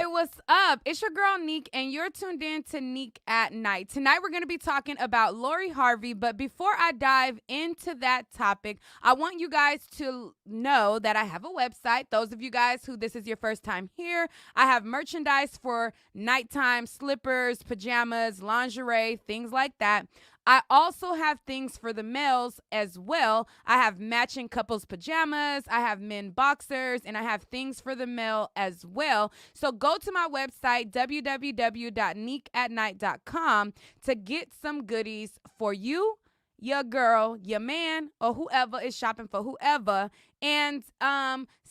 Hey, what's up? It's your girl Neek, and you're tuned in to Neek at Night. Tonight, we're going to be talking about Lorie Harvey. But before I dive into that topic, I want you guys to know that I have a website. Those of you guys who this is your first time here, I have merchandise for nighttime slippers, pajamas, lingerie, things like that. I also have things for the males as well. I have matching couples pajamas, I have men boxers, and I have things for the male as well. So go to my website, www.neekatnight.com, to get some goodies for you, your girl, your man, or whoever is shopping for whoever, and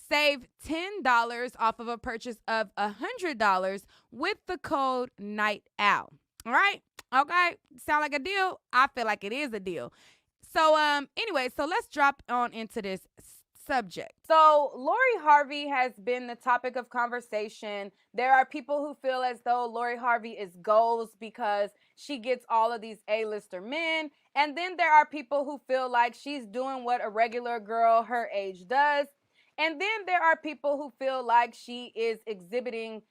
save $10 off of a purchase of $100 with the code Night Out. All right? Okay, sound like a deal? I feel like it is a deal. So anyway, so let's drop on into this subject. So Lorie Harvey has been the topic of conversation. There are people who feel as though Lorie Harvey is goals because she gets all of these A-lister men, and then there are people who feel like she's doing what a regular girl her age does. And then there are people who feel like she is exhibiting,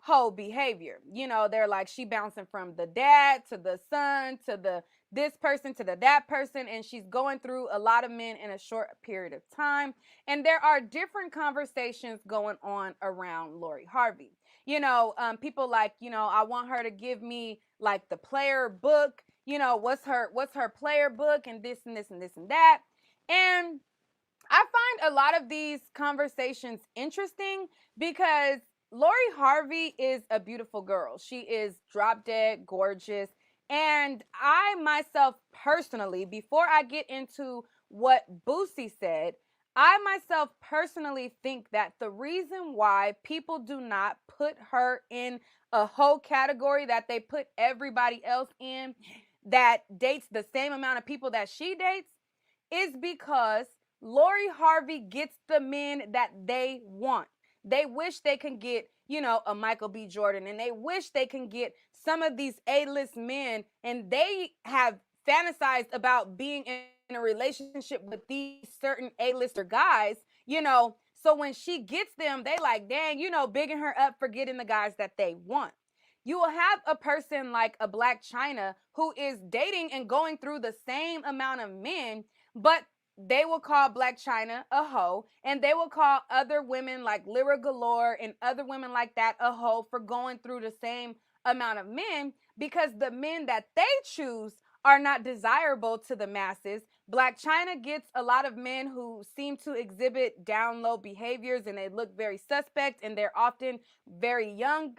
whole behavior. They're like she bouncing from the dad to the son to the this person to the that person, and she's going through a lot of men in a short period of time. And there are different conversations going on around Lorie Harvey. People like, I want her to give me like the player book. What's her player book, and this and this and this and that. And I find a lot of these conversations interesting because Lorie Harvey is a beautiful girl. She is drop dead gorgeous. And I myself personally, before I get into what Boosie said, I myself personally think that the reason why people do not put her in a whole category that they put everybody else in that dates the same amount of people that she dates is because Lorie Harvey gets the men that they want. They wish they can get, a Michael B. Jordan, and they wish they can get some of these A-list men, and they have fantasized about being in a relationship with these certain A-lister guys, So when she gets them, they like, dang, bigging her up for getting the guys that they want. You will have a person like a Black China who is dating and going through the same amount of men, but they will call Black China a hoe, and they will call other women like Lyra Galore and other women like that a hoe for going through the same amount of men, because the men that they choose are not desirable to the masses. Black China gets a lot of men who seem to exhibit down low behaviors, and they look very suspect, and they're often very young,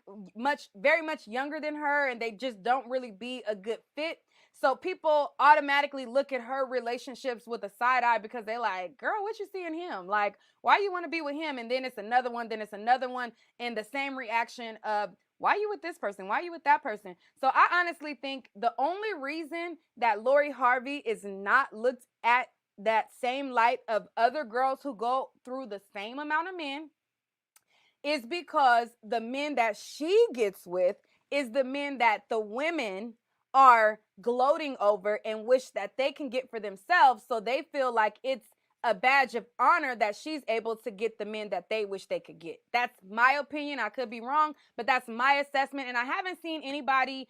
very much younger than her, and they just don't really be a good fit. So people automatically look at her relationships with a side eye because they're like, girl, what you see in him? Like, why you want to be with him? And then it's another one, then it's another one. And the same reaction of, why are you with this person? Why are you with that person? So I honestly think the only reason that Lorie Harvey is not looked at that same light of other girls who go through the same amount of men is because the men that she gets with is the men that the women are gloating over and wish that they can get for themselves. So they feel like it's a badge of honor that she's able to get the men that they wish they could get. That's my opinion. I could be wrong, but that's my assessment. And I haven't seen anybody,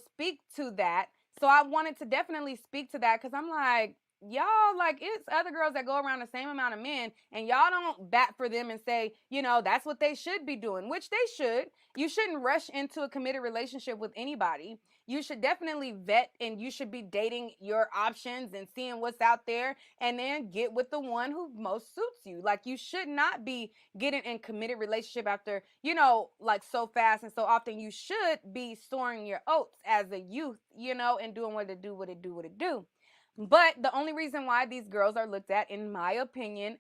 speak to that. So I wanted to definitely speak to that because I'm like, y'all, like, it's other girls that go around the same amount of men, and y'all don't bat for them and say, that's what they should be doing, which they should. You shouldn't rush into a committed relationship with anybody. You should definitely vet, and you should be dating your options and seeing what's out there, and then get with the one who most suits you. Like, you should not be getting in committed relationship after, like so fast and so often. You should be storing your oats as a youth, and doing what it do. But the only reason why these girls are looked at, in my opinion,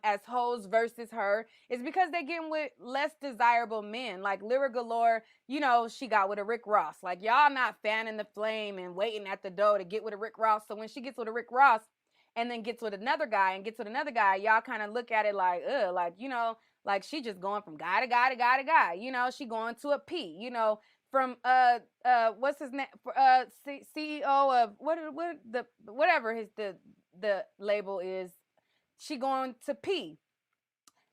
as hoes versus her, is because they get with less desirable men. Like Lyra Galore, she got with a Rick Ross. Like, y'all not fanning the flame and waiting at the door to get with a Rick Ross. So when she gets with a Rick Ross and then gets with another guy and gets with another guy, y'all kind of look at it like, ugh, like she just going from guy to guy to guy to guy. She going to a P, from what's his name, CEO of what the whatever the label is. She going to P.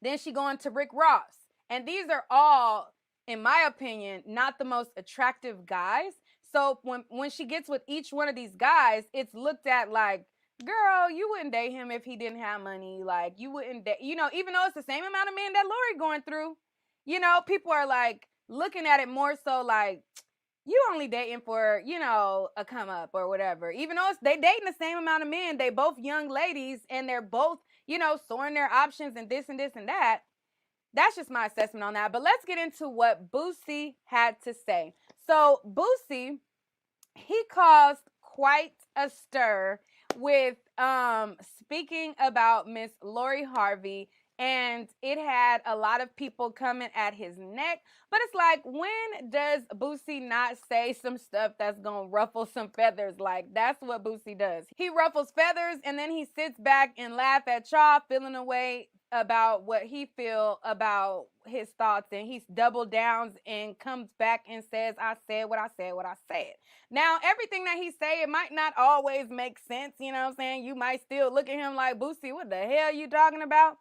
Then she going to Rick Ross. And these are all, in my opinion, not the most attractive guys. So when she gets with each one of these guys, it's looked at like, girl, you wouldn't date him if he didn't have money. Like, you wouldn't date, even though it's the same amount of men that Lorie going through, people are like looking at it more so like, you only dating for, a come up or whatever. Even though they dating the same amount of men, they both young ladies and they're both, soaring their options and this and this and that. That's just my assessment on that. But let's get into what Boosie had to say. So Boosie, he caused quite a stir with speaking about Miss Lorie Harvey, and it had a lot of people coming at his neck. But it's like, when does Boosie not say some stuff that's gonna ruffle some feathers? Like, that's what Boosie does. He ruffles feathers and then he sits back and laugh at y'all, feeling away about what he feel about his thoughts, and he double downs and comes back and says, I said what I said, what I said. Now, everything that he say, it might not always make sense, you know what I'm saying? You might still look at him like, Boosie, what the hell you talking about?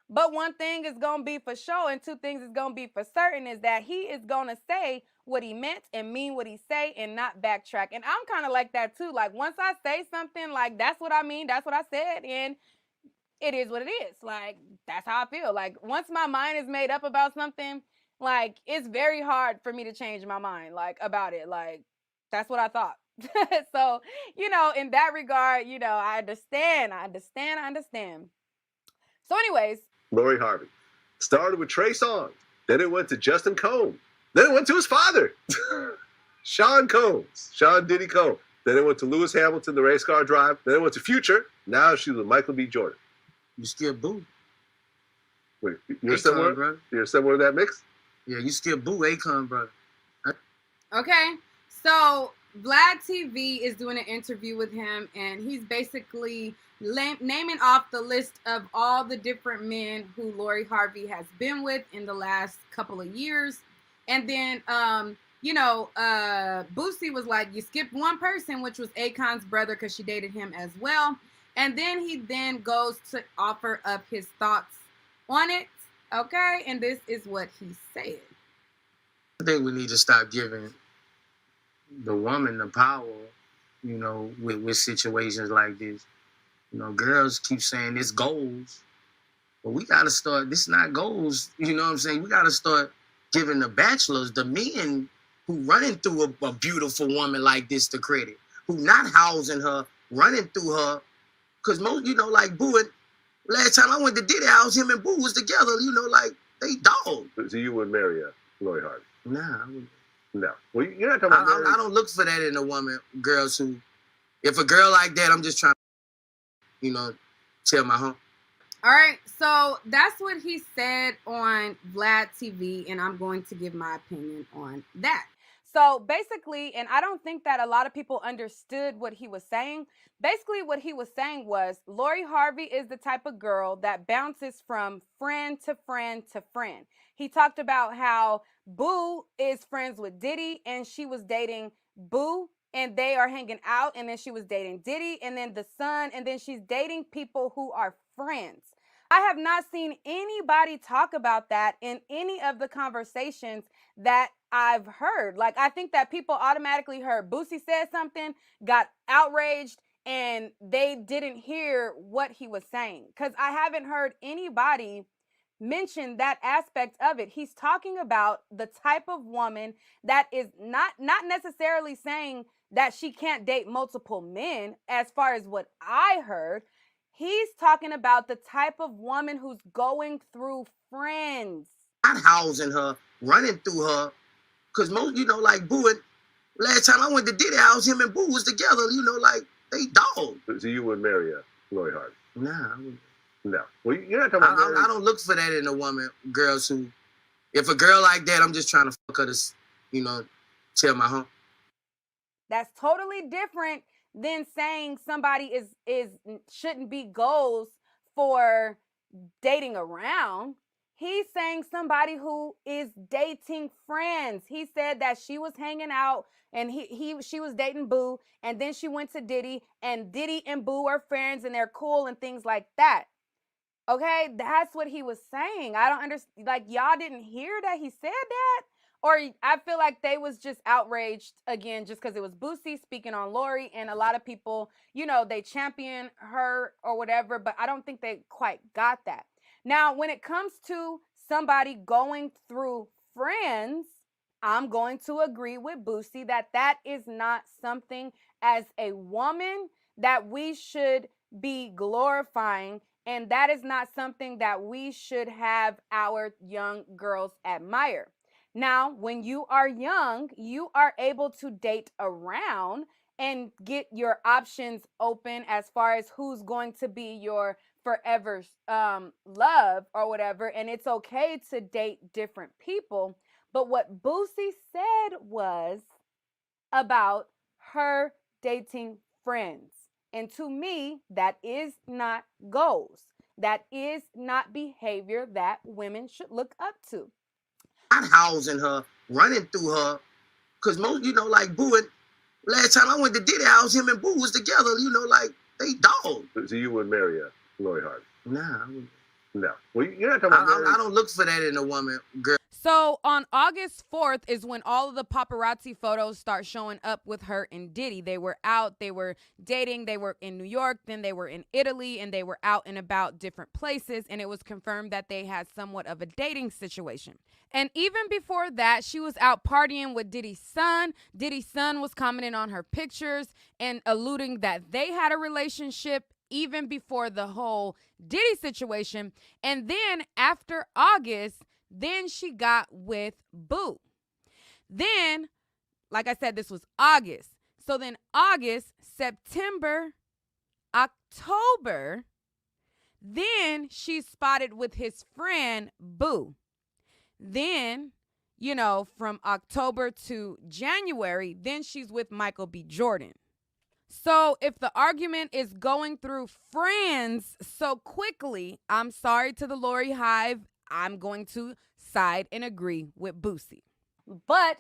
But one thing is going to be for sure, and two things is going to be for certain, is that he is going to say what he meant and mean what he say and not backtrack. And I'm kind of like that too. Like, once I say something, like, that's what I mean, that's what I said, and it is what it is. Like, that's how I feel. Like, once my mind is made up about something, like, it's very hard for me to change my mind, like, about it. Like, that's what I thought. So, in that regard, I understand. So anyways. Lorie Harvey. Started with Trey Songz. Then it went to Justin Combs. Then it went to his father, Sean Diddy Combs. Then it went to Lewis Hamilton, the race car drive. Then it went to Future. Now she's with Michael B. Jordan. You skip Boo. Wait, you're somewhere? Brother. You're somewhere in that mix? Yeah, you skip Boo, Akon, brother. Okay, so Vlad TV is doing an interview with him, and he's basically naming off the list of all the different men who Lorie Harvey has been with in the last couple of years. And then, Boosie was like, you skipped one person, which was Akon's brother, because she dated him as well. And then he goes to offer up his thoughts on it, okay? And this is what he said. I think we need to stop giving the woman the power, with situations like this. Girls keep saying it's goals, but we got to start, this is not goals, you know what I'm saying? We got to start giving the bachelors, the men who running through a beautiful woman like this, the credit, who not housing her, running through her. Because most, like Boo, last time I went to Diddy house, him and Boo was together, like they dogs. So you would marry Lorie Harvey? Nah, I wouldn't. No. Well, you're not talking about I don't look for that in a woman, girls who, if a girl like that, I'm just trying to, tell my home. All right, so that's what he said on Vlad TV, and I'm going to give my opinion on that. So basically, and I don't think that a lot of people understood what he was saying. Basically, what he was saying was Lorie Harvey is the type of girl that bounces from friend to friend to friend. He talked about how Boo is friends with Diddy, and she was dating Boo, and they are hanging out, and then she was dating Diddy, and then the son, and then she's dating people who are friends. I have not seen anybody talk about that in any of the conversations that I've heard. Like, I think that people automatically heard Boosie said something, got outraged, and they didn't hear what he was saying. Because I haven't heard anybody mention that aspect of it. He's talking about the type of woman that is not necessarily saying that she can't date multiple men, as far as what I heard. He's talking about the type of woman who's going through friends. Not housing her, running through her. Because most, like Boo, last time I went to Diddy house, him and Boo was together, like they dogs. So you would marry Lorie Harvey? Nah, I wouldn't. No. Well, you're not talking about I don't look for that in a woman, girls who, if a girl like that, I'm just trying to fuck her to, tell my home. That's totally different than saying somebody is shouldn't be goals for dating around. He's saying somebody who is dating friends. He said that she was hanging out and she was dating Boo, and then she went to Diddy, and Diddy and Boo are friends and they're cool and things like that. Okay, that's what he was saying. I don't understand. Like, y'all didn't hear that he said that? Or I feel like they was just outraged again just because it was Boosie speaking on Lorie, and a lot of people, they champion her or whatever, but I don't think they quite got that. Now, when it comes to somebody going through friends, I'm going to agree with Boosie that that is not something as a woman that we should be glorifying, and that is not something that we should have our young girls admire. Now, when you are young, you are able to date around and get your options open as far as who's going to be your forever love or whatever. And it's okay to date different people. But what Boosie said was about her dating friends. And to me, that is not goals. That is not behavior that women should look up to. Not housing her, running through her. Because most, like Boo and last time I went to Diddy house, him and Boo was together, like they dogs. So you would marry Lorie Harvey? Nah. No. Well, you're not talking about I don't look for that in a woman, girl. So on August 4th is when all of the paparazzi photos start showing up with her and Diddy. They were out, they were dating, they were in New York, then they were in Italy, and they were out and about different places, and it was confirmed that they had somewhat of a dating situation. And even before that, she was out partying with Diddy's son. Diddy's son was commenting on her pictures and alluding that they had a relationship even before the whole Diddy situation. And then after August, then she got with Boo. Then, like I said, this was August. So then August, September, October, then she's spotted with his friend Boo. Then, from October to January, then she's with Michael B. Jordan. So if the argument is going through friends so quickly, I'm sorry to the Lorie Hive. I'm going to side and agree with Boosie. But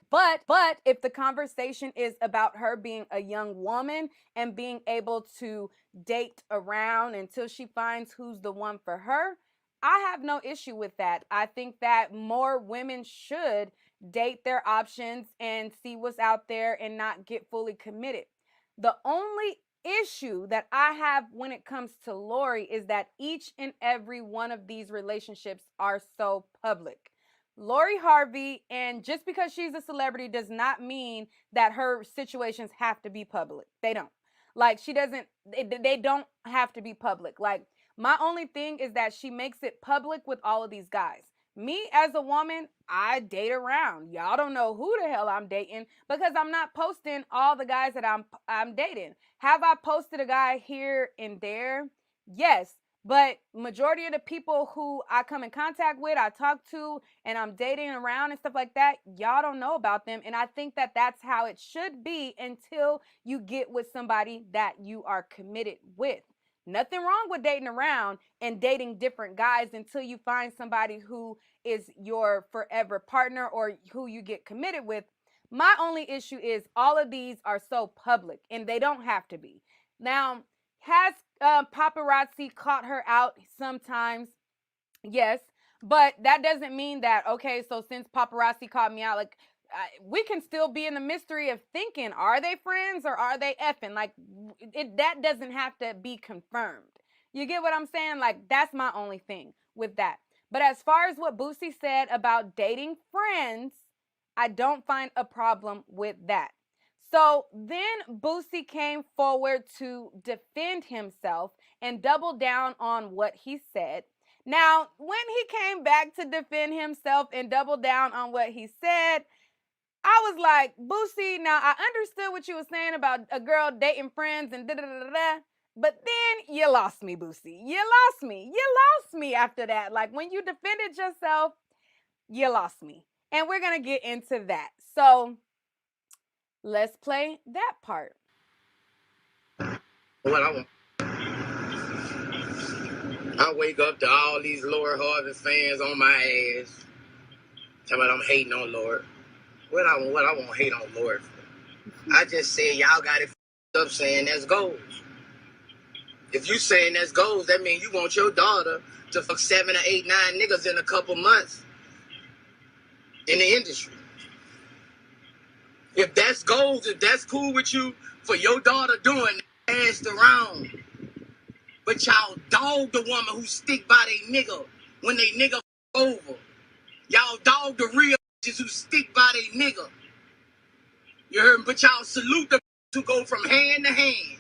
if the conversation is about her being a young woman and being able to date around until she finds who's the one for her, I have no issue with that. I think that more women should date their options and see what's out there and not get fully committed. The only issue that I have when it comes to Lorie is that each and every one of these relationships are so public. Lorie Harvey, and just because she's a celebrity does not mean that her situations have to be public. They don't. Like, they don't have to be public. Like, my only thing is that she makes it public with all of these guys. Me as a woman, I date around. Y'all don't know who the hell I'm dating because I'm not posting all the guys that I'm dating. Have I posted a guy here and there? Yes. But majority of the people who I come in contact with, I talk to, and I'm dating around and stuff like that, y'all don't know about them. And I think that that's how it should be until you get with somebody that you are committed with. Nothing wrong with dating around and dating different guys until you find somebody who is your forever partner or who you get committed with. My only issue is all of these are so public, and they don't have to be. Now, has paparazzi caught her out sometimes? Yes, but that doesn't mean that, okay, so since paparazzi caught me out, like, we can still be in the mystery of thinking, are they friends or are they effing? Like, that doesn't have to be confirmed. You get what I'm saying? Like, that's my only thing with that. But as far as what Boosie said about dating friends, I don't find a problem with that. So then Boosie came forward to defend himself and double down on what he said. Now, when he came back to defend himself and double down on what he said, I was like, Boosie, now I understood what you were saying about a girl dating friends and da-da-da-da-da, but then you lost me, Boosie. You lost me. You lost me after that. Like, when you defended yourself, you lost me. And we're going to get into that. So let's play that part. Well, I wake up to all these Lorie Harvey fans on my ass. Tell me I'm hating on Lorie. What I want to hate on Lorie for? I just said y'all got it up saying that's goals. If you saying that's goals, that means you want your daughter to fuck 7 or 8, 9 niggas in a couple months in the industry. If that's goals, if that's cool with you for your daughter doing, asked around. But y'all dog the woman who stick by they nigga when they nigga over. Y'all dog the real bitches who stick by they nigga. You heard me? But y'all salute the who go from hand to hand.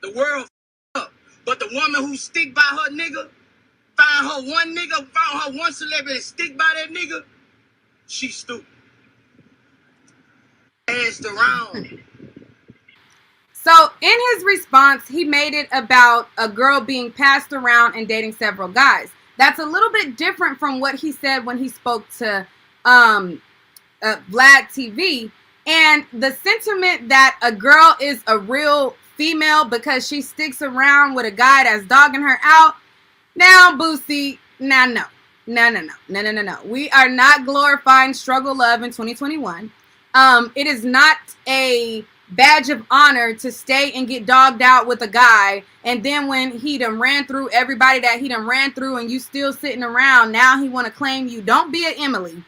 The world up. But the woman who stick by her nigga, found her one celebrity, stick by that nigga, she stupid. Asked around. So in his response, he made it about a girl being passed around and dating several guys. That's a little bit different from what he said when he spoke to Vlad TV. And the sentiment that a girl is a real female because she sticks around with a guy that's dogging her out. Now, Boosie, no. We are not glorifying struggle love in 2021. It is not a badge of honor to stay and get dogged out with a guy, and then when he done ran through everybody that he done ran through and you still sitting around, now he want to claim you. Don't be an Emily.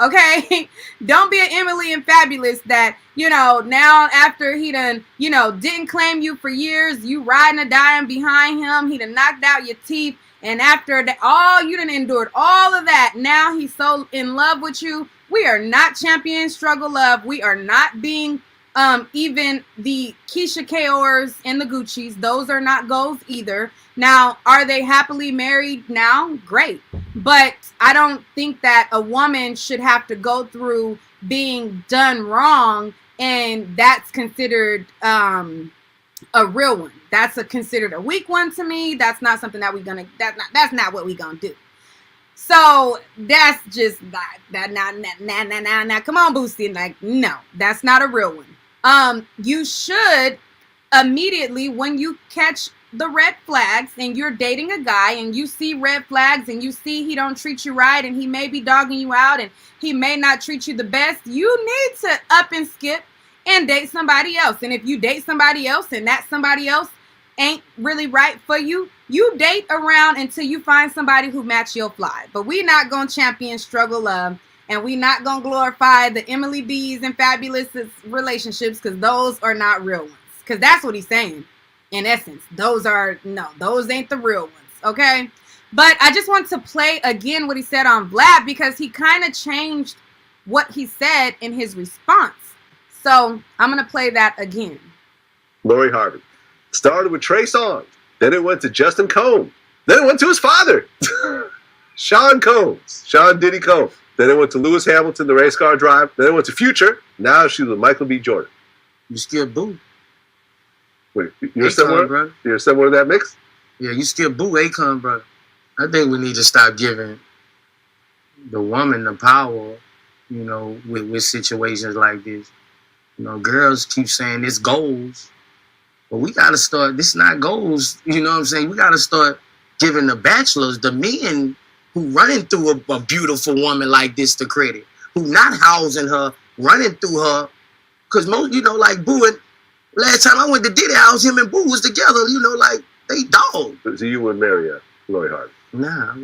Okay, don't be an Emily and Fabulous that, now after he done, didn't claim you for years, you riding or dying behind him, he done knocked out your teeth, and after that, you done endured all of that, now he's so in love with you. We are not championing struggle love. We are not being even the Keisha Kaors and the Gucci's. Those are not goals either. Now, are they happily married now? Great. But I don't think that a woman should have to go through being done wrong, and that's considered a real one. That's considered a weak one to me. That's not something that that's not what we gonna do. So that's just that. Now, come on, Boosie. Like, no, that's not a real one. You should immediately, when you catch the red flags and you're dating a guy and you see red flags and you see he don't treat you right and he may be dogging you out and he may not treat you the best, you need to up and skip and date somebody else. And if you date somebody else and that somebody else ain't really right for you, you date around until you find somebody who match your fly. But we not gonna champion struggle love, and we not gonna glorify the Emily B's and Fabulous relationships, because those are not real ones. Because that's what he's saying. In essence, those ain't the real ones. Okay. But I just want to play again what he said on Vlad, because he kind of changed what he said in his response. So I'm going to play that again. Lorie Harvey. Started with Trey Songz. Then it went to Justin Combs. Then it went to his father, Sean Diddy Combs. Then it went to Lewis Hamilton, the race car drive. Then it went to Future. Now she's with Michael B. Jordan. You skip Boo. Wait, you're somewhere? You're somewhere in that mix? Yeah, you skip Boo, Akon, bro. I think we need to stop giving the woman the power, with situations like this. Girls keep saying it's goals. But we got to start, this is not goals, you know what I'm saying? We got to start giving the bachelors, the men who running through a beautiful woman like this, the credit. Who not housing her, running through her. Because most, like Boo, and last time I went to Diddy house, him and Boo was together, like they dogs. So you would marry Lorie Harvey? Nah.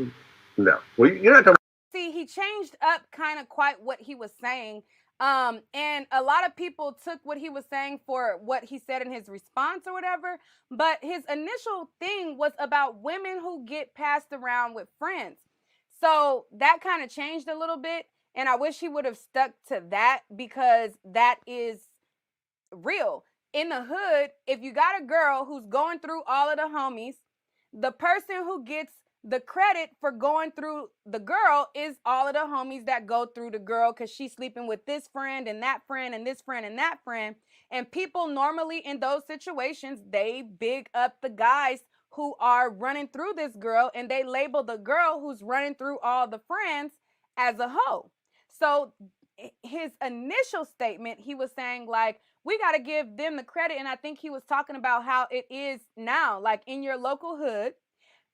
No. Well, you're not talking. See, he changed up kind of quite what he was saying. And a lot of people took what he was saying for what he said in his response or whatever. But his initial thing was about women who get passed around with friends. So that kind of changed a little bit. And I wish he would have stuck to that, because that is real. In the hood, if you got a girl who's going through all of the homies, the person who gets the credit for going through the girl is all of the homies that go through the girl, because she's sleeping with this friend and that friend and this friend and that friend. And people normally in those situations, they big up the guys who are running through this girl, and they label the girl who's running through all the friends as a hoe. So his initial statement, he was saying, like, we got to give them the credit. And I think he was talking about how it is now, like in your local hood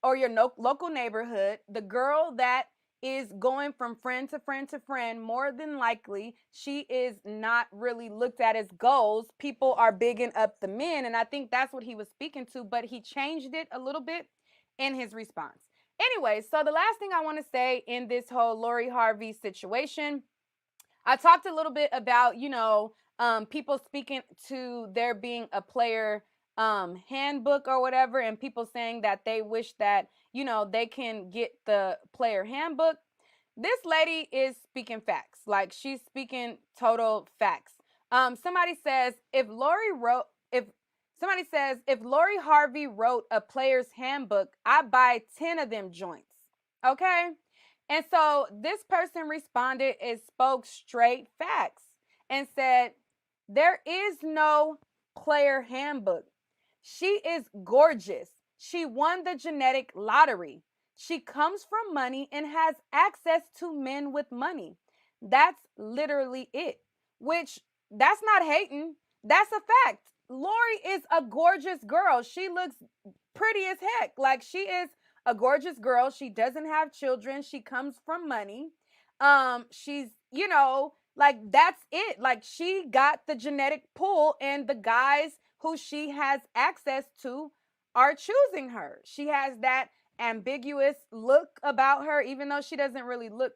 or your local neighborhood, the girl that is going from friend to friend to friend, more than likely she is not really looked at as goals. People are bigging up the men, and I think that's what he was speaking to, but he changed it a little bit in his response. Anyway, so the last thing I want to say in this whole Lorie Harvey situation, I talked a little bit about, people speaking to there being a player handbook or whatever, and people saying that they wish that, they can get the player handbook. This lady is speaking facts. Like, she's speaking total facts. Somebody says if Lorie Harvey wrote a player's handbook, I buy 10 of them joints. Okay? And so this person responded and spoke straight facts and said, there is no player handbook. She is gorgeous. She won the genetic lottery. She comes from money and has access to men with money. That's literally it. Which, that's not hating. That's a fact. Lorie is a gorgeous girl. She looks pretty as heck. Like, she is a gorgeous girl. She doesn't have children. She comes from money. She's, like, that's it. Like, she got the genetic pool, and the guys who she has access to are choosing her. She has that ambiguous look about her, even though she doesn't really look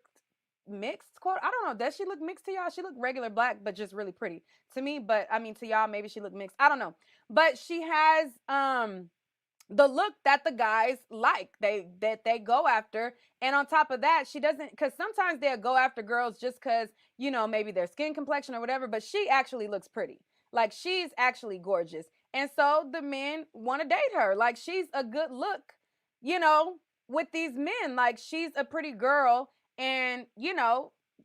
mixed, quote. I don't know. Does she look mixed to y'all? She look regular black, but just really pretty to me. But I mean, to y'all, maybe she look mixed. I don't know. But she has the look that the guys like, that they go after. And on top of that, she doesn't, because sometimes they'll go after girls just because, maybe their skin complexion or whatever, but she actually looks pretty. Like, she's actually gorgeous. And so the men want to date her. Like, she's a good look, with these men. Like, she's a pretty girl, and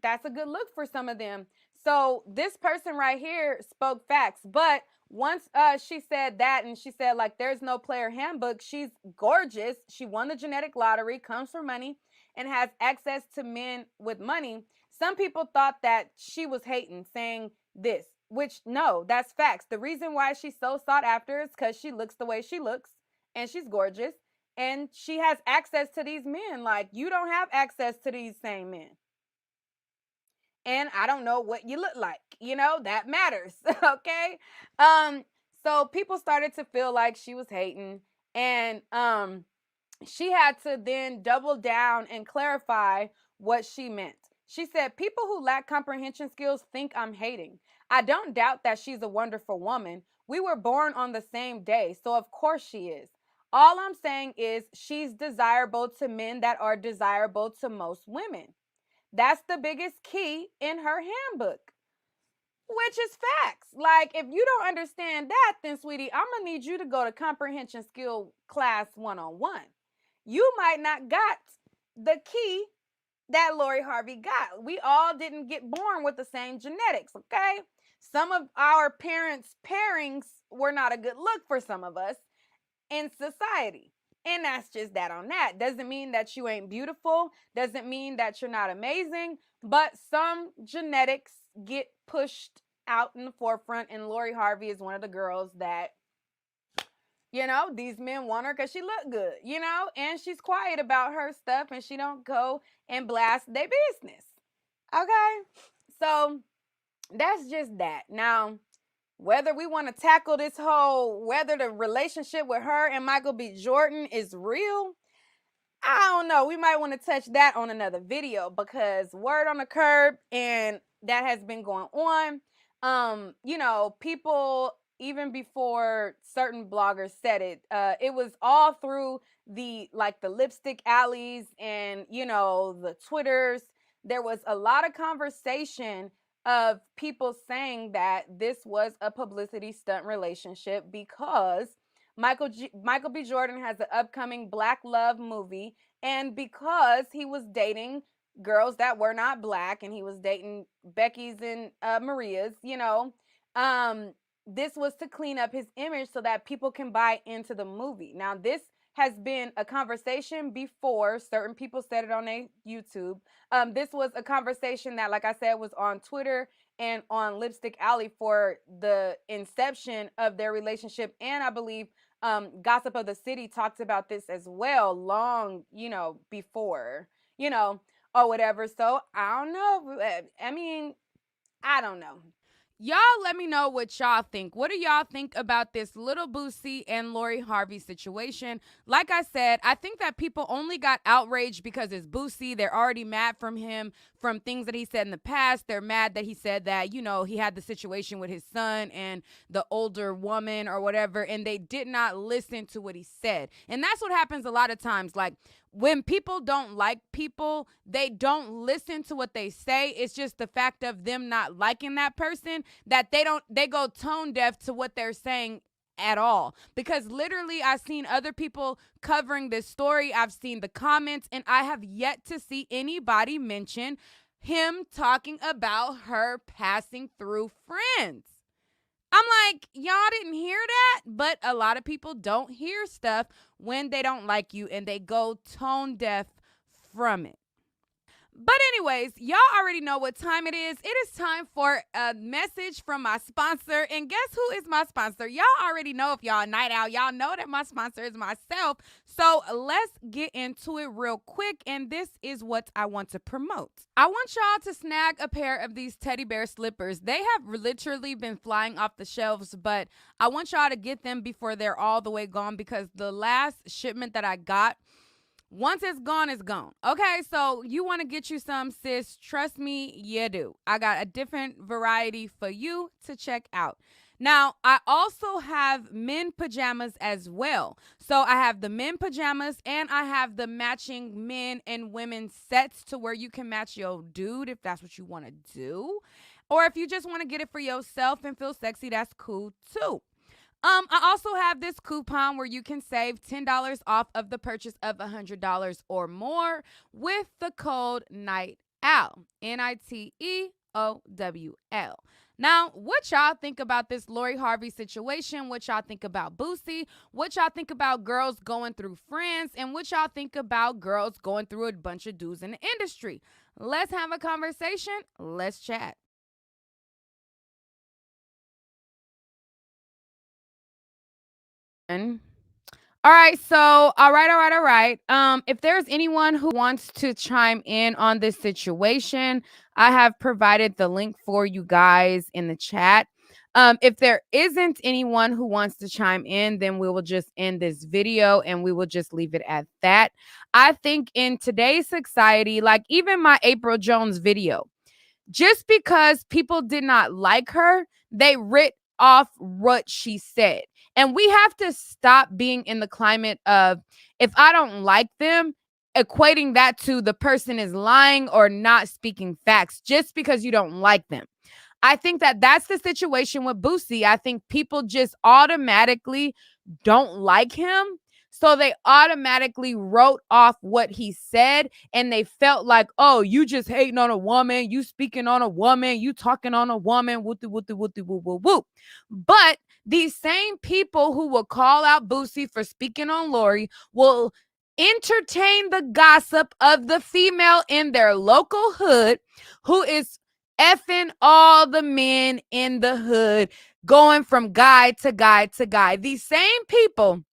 that's a good look for some of them. So this person right here spoke facts. But once she said that, and she said, like, there's no player handbook, she's gorgeous, she won the genetic lottery, comes from money, and has access to men with money, some people thought that she was hating, saying this, which, no, that's facts. The reason why she's so sought after is because she looks the way she looks, and she's gorgeous, and she has access to these men. Like, you don't have access to these same men. And I don't know what you look like. That matters. Okay. So people started to feel like she was hating, and she had to then double down and clarify what she meant. She said, people who lack comprehension skills think I'm hating. I don't doubt that she's a wonderful woman. We were born on the same day, so of course she is. All I'm saying is she's desirable to men that are desirable to most women. That's the biggest key in her handbook, which is facts. Like, if you don't understand that, then, sweetie, I'm going to need you to go to comprehension skill class 101. You might not got the key that Lorie Harvey got. We all didn't get born with the same genetics, okay? Some of our parents' pairings were not a good look for some of us in society. And that's just that on that. Doesn't mean that you ain't beautiful. Doesn't mean that you're not amazing. But some genetics get pushed out in the forefront. And Lorie Harvey is one of the girls that, these men want her because she look good, and she's quiet about her stuff, and she don't go and blast their business. Okay? So that's just that. Now, whether we want to tackle this whole, whether the relationship with her and Michael B. Jordan is real, I don't know. We might want to touch that on another video, because word on the curb, and that has been going on. People, even before certain bloggers said it, it was all through the lipstick alleys and, the Twitters. There was a lot of conversation of people saying that this was a publicity stunt relationship, because Michael B. Jordan has an upcoming Black Love movie, and because he was dating girls that were not Black, and he was dating Becky's and Maria's, this was to clean up his image so that people can buy into the movie. Now, this has been a conversation before. Certain people said it on their YouTube. This was a conversation that, like I said, was on Twitter and on Lipstick Alley for the inception of their relationship. And I believe Gossip of the City talked about this as well, long, before, or whatever. So I don't know. I mean, I don't know. Y'all let me know what y'all think. What do y'all think about this Little Boosie and Lorie Harvey situation? Like I said, I think that people only got outraged because it's Boosie. They're already mad from him from things that he said in the past. They're mad that he said that, he had the situation with his son and the older woman or whatever, and they did not listen to what he said. And that's what happens a lot of times. Like, when people don't like people, they don't listen to what they say. It's just the fact of them not liking that person that they go tone deaf to what they're saying at all. Because literally I've seen other people covering this story. I've seen the comments, and I have yet to see anybody mention him talking about her passing through friends. I'm like, y'all didn't hear that? But a lot of people don't hear stuff when they don't like you, and they go tone deaf from it. But anyways, y'all already know what time it is. It is time for a message from my sponsor. And guess who is my sponsor? Y'all already know, if y'all a night out, y'all know that my sponsor is myself. So let's get into it real quick. And this is what I want to promote. I want y'all to snag a pair of these teddy bear slippers. They have literally been flying off the shelves, but I want y'all to get them before they're all the way gone, because the last shipment that I got, once it's gone, it's gone. Okay, so you want to get you some, sis. Trust me, you do. I got a different variety for you to check out. Now, I also have men pajamas as well. So I have the men pajamas, and I have the matching men and women sets to where you can match your dude if that's what you want to do. Or if you just want to get it for yourself and feel sexy, that's cool too. I also have this coupon where you can save $10 off of the purchase of $100 or more with the code NIGHTOWL, NITEOWL. Now, what y'all think about this Lorie Harvey situation? What y'all think about Boosie? What y'all think about girls going through friends? And what y'all think about girls going through a bunch of dudes in the industry? Let's have a conversation. Let's chat. All right, so all right. If there's anyone who wants to chime in on this situation, I have provided the link for you guys in the chat. If there isn't anyone who wants to chime in, then we will just end this video and we will just leave it at that. I think in today's society, like even my April Jones video, just because people did not like her, they writ off what she said. And we have to stop being in the climate of, if I don't like them, equating that to the person is lying or not speaking facts just because you don't like them. I think that that's the situation with Boosie. I think people just automatically don't like him. So they automatically wrote off what he said, and they felt like, oh, you just hating on a woman, you speaking on a woman, you talking on a woman, woo woo woo. But these same people who will call out Boosie for speaking on Lorie will entertain the gossip of the female in their local hood who is effing all the men in the hood, going from guy to guy to guy. These same people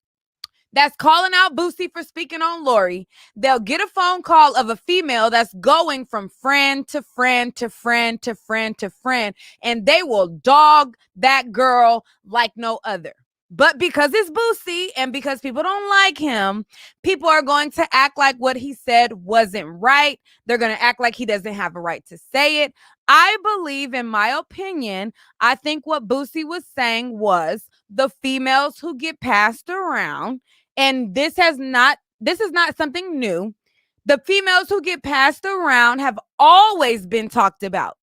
that's calling out Boosie for speaking on Lorie, they'll get a phone call of a female that's going from friend to friend to friend to friend to friend, and they will dog that girl like no other. But because it's Boosie and because people don't like him, people are going to act like what he said wasn't right. They're going to act like he doesn't have a right to say it. I believe, in my opinion, I think what Boosie was saying was the females who get passed around, and this is not something new. The females who get passed around have always been talked about.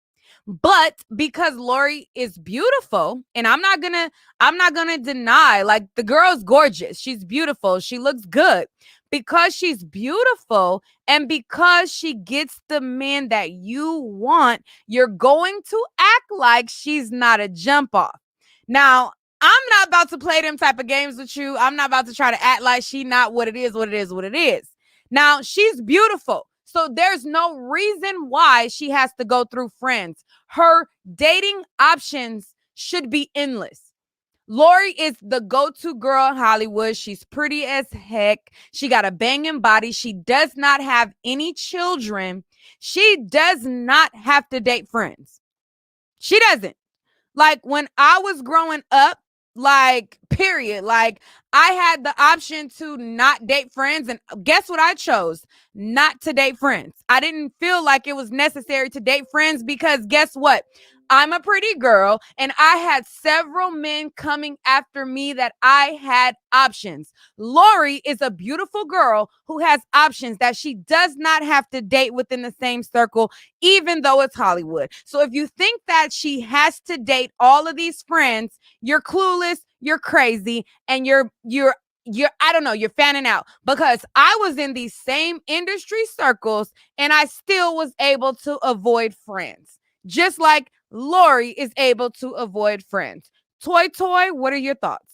But because Lorie is beautiful, and I'm not gonna deny, like, the girl's gorgeous. She's beautiful. She looks good. Because she's beautiful and because she gets the men that you want, you're going to act like she's not a jump off. Now, I'm not about to play them type of games with you. I'm not about to try to act like she not what it is. Now, she's beautiful. So there's no reason why she has to go through friends. Her dating options should be endless. Lorie is the go-to girl in Hollywood. She's pretty as heck. She got a banging body. She does not have any children. She does not have to date friends. She doesn't. Like when I was growing up, like, period. Like, I had the option to not date friends. And guess what I chose? Not to date friends. I didn't feel like it was necessary to date friends because guess what? I'm a pretty girl and I had several men coming after me that I had options. Lorie is a beautiful girl who has options that she does not have to date within the same circle, even though it's Hollywood. So if you think that she has to date all of these friends, you're clueless, you're crazy, and you're I don't know, you're fanning out because I was in these same industry circles and I still was able to avoid friends. Just like Lorie is able to avoid friends. Toy Toy, what are your thoughts?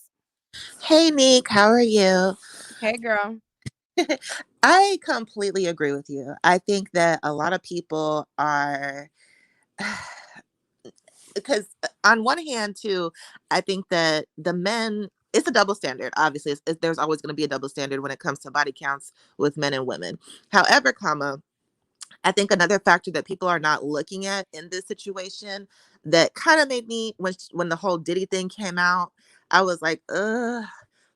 Hey, Nick, how are you? Hey girl. I completely agree with you. I think that a lot of people are, because on one hand, too, I think that the men, it's a double standard. Obviously, there's always going to be a double standard when it comes to body counts with men and women. However, I think another factor that people are not looking at in this situation that kind of made me when the whole Diddy thing came out, I was like, ugh,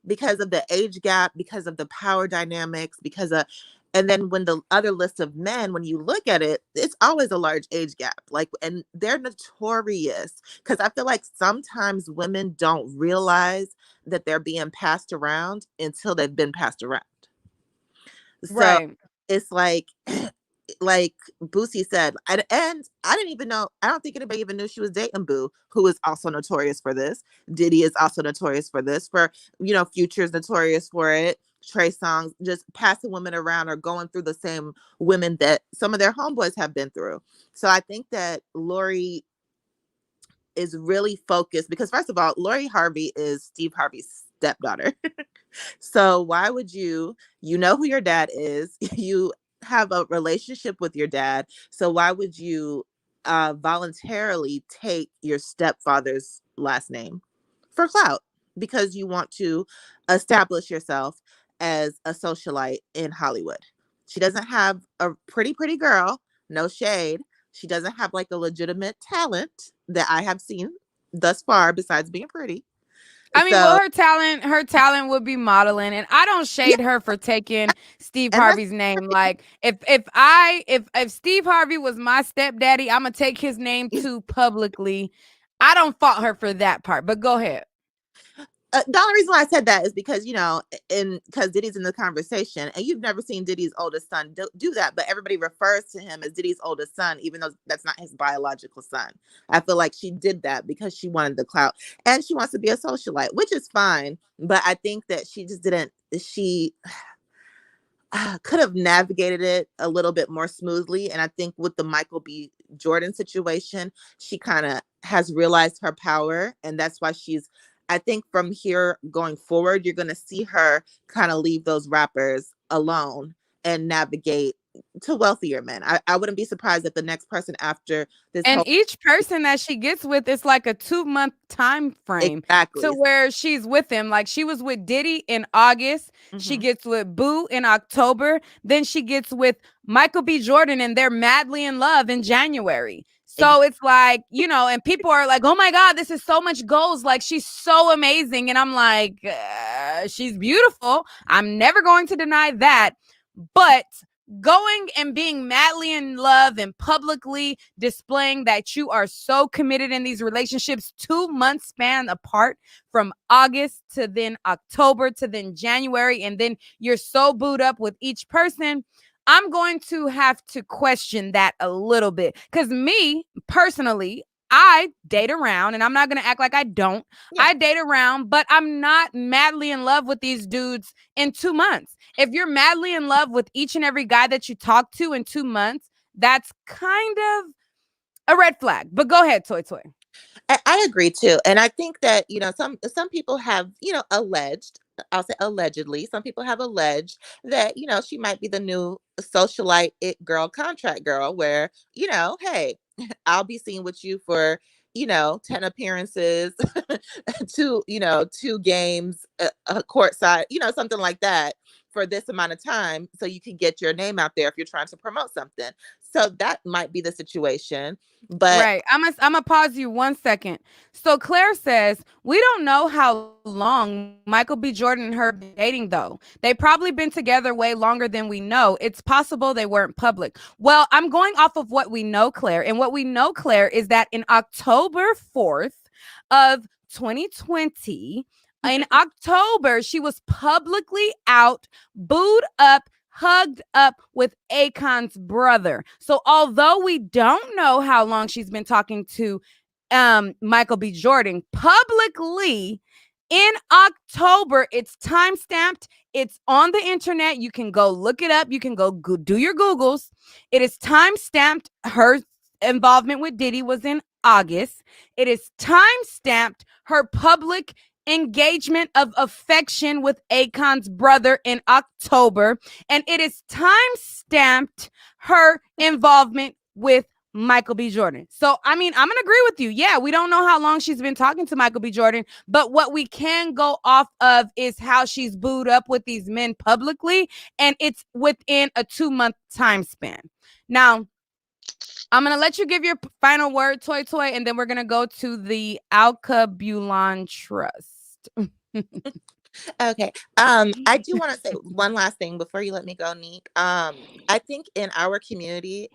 because of the age gap, because of the power dynamics, and then when the other list of men, when you look at it, it's always a large age gap. Like, and they're notorious because I feel like sometimes women don't realize that they're being passed around until they've been passed around. So Right. it's like Boosie said, and I didn't even know. I don't think anybody even knew she was dating Boo, who is also notorious for this. Diddy is also notorious for this. Future's notorious for it. Trey Songz just passing women around or going through the same women that some of their homeboys have been through. So I think that Lorie is really focused because first of all, Lorie Harvey is Steve Harvey's stepdaughter. So why would you know who your dad is? You have a relationship with your dad. So why would you voluntarily take your stepfather's last name for clout? Because you want to establish yourself as a socialite in Hollywood. She doesn't have a pretty girl, no shade. She doesn't have like a legitimate talent that I have seen thus far besides being pretty. I mean, well, So, her talent would be modeling, and I don't yeah, shade her for taking Steve and that's Harvey's name. Like, if Steve Harvey was my stepdaddy, I'm gonna take his name too publicly. I don't fault her for that part, but go ahead. the only reason why I said that is because because Diddy's in the conversation, and you've never seen Diddy's oldest son do that, but everybody refers to him as Diddy's oldest son, even though that's not his biological son. I feel like she did that because she wanted the clout, and she wants to be a socialite, which is fine. But I think that she just didn't. She could have navigated it a little bit more smoothly. And I think with the Michael B. Jordan situation, she kind of has realized her power. And that's why I think from here going forward, you're going to see her kind of leave those rappers alone and navigate to wealthier men. I wouldn't be surprised if the next person after this And whole. each person that she gets with is like a 2-month time frame to Exactly. where she's with him. Like she was with Diddy in August, she Hmm. gets with Boo in October, then she gets with Michael B. Jordan and they're madly in love in January. So it's like, and people are like, oh my God, this is so much goals. Like she's so amazing. And I'm like, she's beautiful. I'm never going to deny that. But going and being madly in love and publicly displaying that you are so committed in these relationships 2 months span apart from August to then October to then January, and then you're so booed up with each person, I'm going to have to question that a little bit because me personally, I date around and I'm not going to act like I don't. Yeah. I date around, but I'm not madly in love with these dudes in 2 months. If you're madly in love with each and every guy that you talk to in 2 months, that's kind of a red flag. But go ahead, Toy Toy. I agree too, and I think that some people have alleged. I'll say allegedly. Some people have alleged that she might be the new socialite it girl, contract girl, where hey, I'll be seen with you for 10 appearances, two games, a court side, something like that. for this amount of time so you can get your name out there if you're trying to promote something. So that might be the situation. But Right. I'm gonna pause you 1 second. So Claire says, we don't know how long Michael B. Jordan and her been dating though. They probably been together way longer than we know. It's possible they weren't public. Well, I'm going off of what we know, Claire. And what we know, Claire, is that in October 4th of 2020, in October, she was publicly out, booed up, hugged up with Akon's brother. So although we don't know how long she's been talking to Michael B. Jordan publicly, in October, it's time stamped. It's on the internet. You can go look it up. You can go do your Googles. It is time stamped. Her involvement with Diddy was in August. It is time stamped. Her public engagement of affection with Akon's brother in October, and it is time stamped her involvement with Michael B. Jordan. So, I mean, I'm going to agree with you. Yeah, we don't know how long she's been talking to Michael B. Jordan, but what we can go off of is how she's booed up with these men publicly, and it's within a 2-month time span. Now, I'm going to let you give your final word, Toy Toy, and then we're going to go to the Alkebulan Trust. okay. I do want to say one last thing before you let me go, Neek. I think in our community,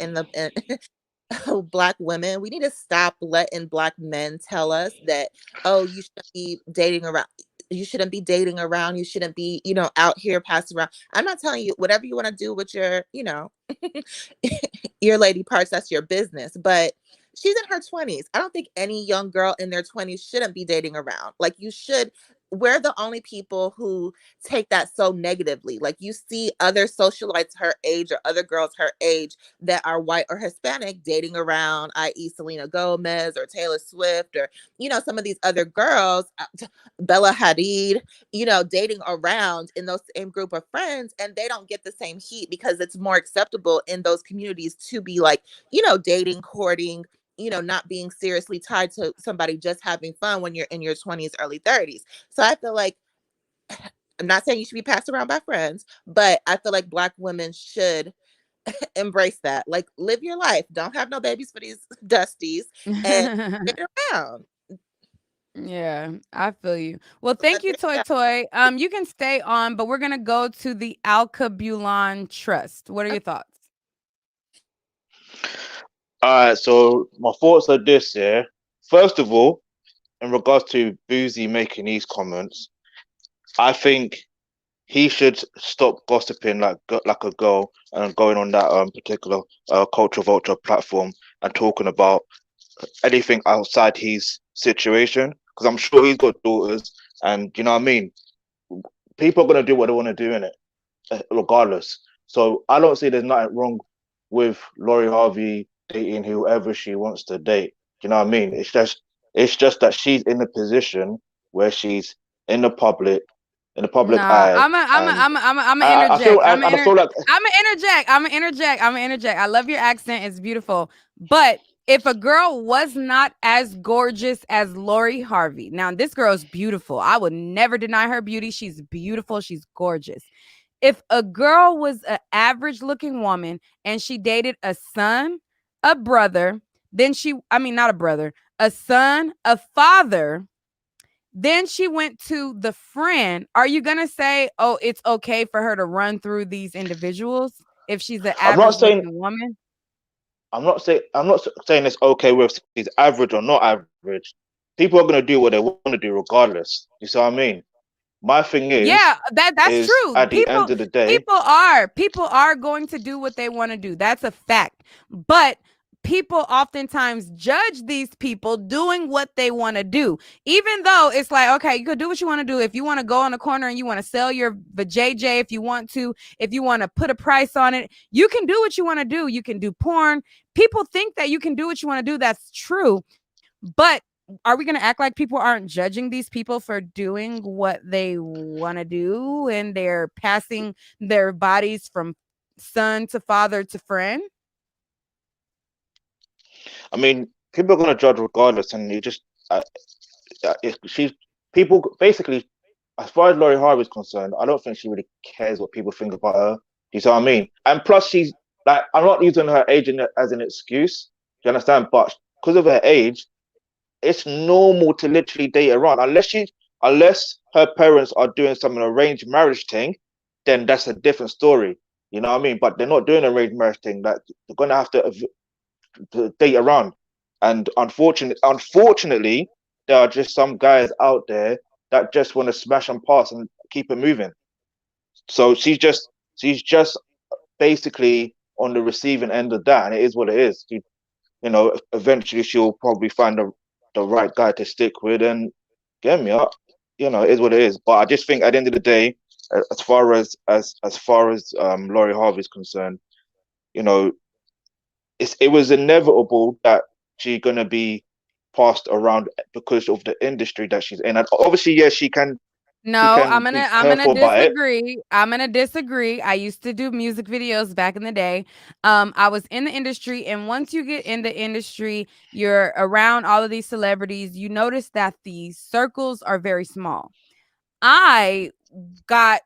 Black women, we need to stop letting Black men tell us that, oh, you shouldn't be dating around. You shouldn't be dating around. You shouldn't be, out here passing around. I'm not telling you whatever you want to do with your, your lady parts, that's your business. But she's in her 20s. I don't think any young girl in their 20s shouldn't be dating around. Like, you should. We're the only people who take that so negatively. Like, you see other socialites her age or other girls her age that are white or Hispanic dating around, i.e. Selena Gomez or Taylor Swift or, some of these other girls, Bella Hadid, dating around in those same group of friends, and they don't get the same heat because it's more acceptable in those communities to be like, dating, courting, not being seriously tied to somebody, just having fun when you're in your 20s, early 30s. So I feel like, I'm not saying you should be passed around by friends, but I feel like Black women should embrace that. Like, live your life. Don't have no babies for these dusties and get around. Yeah, I feel you. Well, thank you, Toy Toy. You can stay on, but we're gonna go to the Alkebulan Trust. What are your thoughts? All right, so my thoughts are this, yeah. First of all, in regards to Boosie making these comments, I think he should stop gossiping like a girl and going on that particular culture vulture platform and talking about anything outside his situation, because I'm sure he's got daughters, and you know what I mean. People are gonna do what they want to do in it, regardless. So I don't see there's nothing wrong with Lorie Harvey dating whoever she wants to date. You know what I mean? It's just that she's in a position where she's in the public in the public Nah, eye, and I'm gonna I feel interject. and I feel like I'm gonna interject. I'm gonna interject. I'm gonna interject. I love your accent. It's beautiful. But if a girl was not as gorgeous as Lorie Harvey, now this girl is beautiful. I would never deny her beauty. She's beautiful. She's gorgeous. If a girl was an average looking woman and she dated a son, a brother, then not a brother, a son, a father, then she went to the friend. Are you going to say, oh, it's okay for her to run through these individuals if she's an I'm not average saying looking woman? I'm not saying it's okay whether she's average or not average. People are gonna do what they want to do regardless. You see what I mean? My thing Yeah, that's is true. at the end of the day, People are going to do what they want to do. That's a fact. But people oftentimes judge these people doing what they want to do. Even though it's like, okay, you could do what you want to do. If you want to go on the corner and you want to sell your JJ, if you want to put a price on it, you can do what you want to do. You can do porn. People think that you can do what you want to do. That's true. But are we going to act like people aren't judging these people for doing what they want to do and they're passing their bodies from son to father to friend? I mean, people are gonna judge regardless, and you just she's people basically. as far as Laurie Harvey is concerned, I don't think she really cares what people think about her. Do you see what I mean? And plus, she's like, I'm not using her age as an excuse. Do you understand? But because of her age, it's normal to literally date around. Unless her parents are doing some arranged marriage thing, then that's a different story. You know what I mean? But they're not doing an arranged marriage thing. Like they're gonna have to date around. And unfortunately, there are just some guys out there that just want to smash and pass and keep it moving. So she's just basically on the receiving end of that, and it is what it is. Eventually she'll probably find the right guy to stick with and get me up. It is what it is. But I just think at the end of the day, as far as Laurie Harvey's concerned, you know, it was inevitable that she's gonna be passed around because of the industry that she's in. And obviously, yes, she No, can be I'm gonna careful about it. disagree. I'm gonna disagree. I used to do music videos back in the day. I was in the industry, and once you get in the industry, you're around all of these celebrities. You notice that the circles are very small. I got,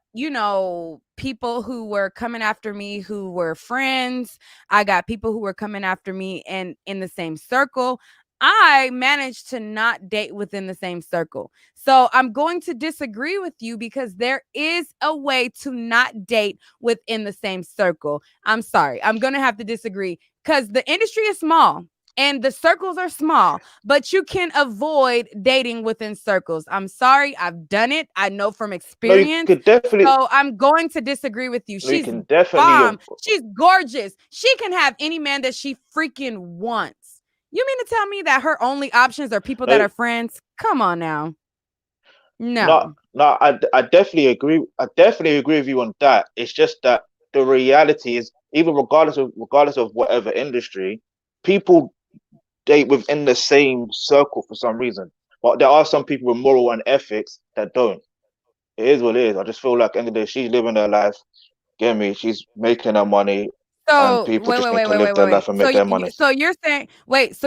people who were coming after me who were friends. I got people who were coming after me and in the same circle. I managed to not date within the same circle. So I'm going to disagree with you because there is a way to not date within the same circle. I'm sorry. I'm going to have to disagree because the industry is small. And the circles are small, but you can avoid dating within circles. I'm sorry, I've done it. I know from No, you experience. could definitely, So I'm going to disagree with you. no, you She's can definitely. bomb. She's gorgeous. She can have any man that she freaking wants. You mean to tell me that her only options are people that No, are friends? Come on now. no, No. no. I definitely agree. I definitely agree with you on that. It's just that the reality is, even regardless of whatever industry, people date within the same circle for some reason. But there are some people with moral and ethics that don't. It is what it is. I just feel like at the end of the day, she's living her life. Get me? She's making her money, and So people wait, just wait, need wait, to wait, live wait, their wait, wait. life and So make their money.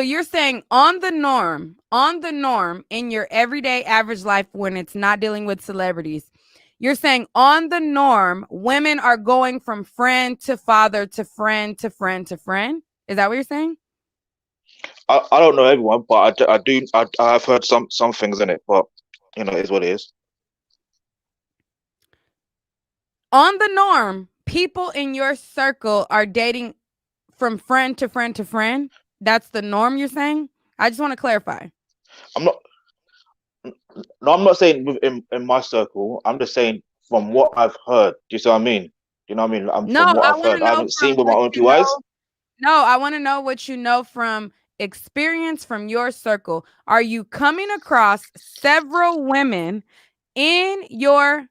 you're saying on the norm in your everyday average life when it's not dealing with celebrities, you're saying on the norm, women are going from friend to father to friend to friend to friend. Is that what you're saying? I don't know everyone, but I do. I've heard some things in it, but it is what it is. On the norm, people in your circle are dating from friend to friend to friend. That's the norm you're saying? I just want to clarify. I'm not. No, I'm not saying in my circle. I'm just saying from what I've heard. Do you see what I mean? Do you know what I mean? I'm No, from what I I've want to heard. I know haven't from seen with my what own you two eyes. know. No, I want to know what you know from experience from your circle. Are you coming across several women in your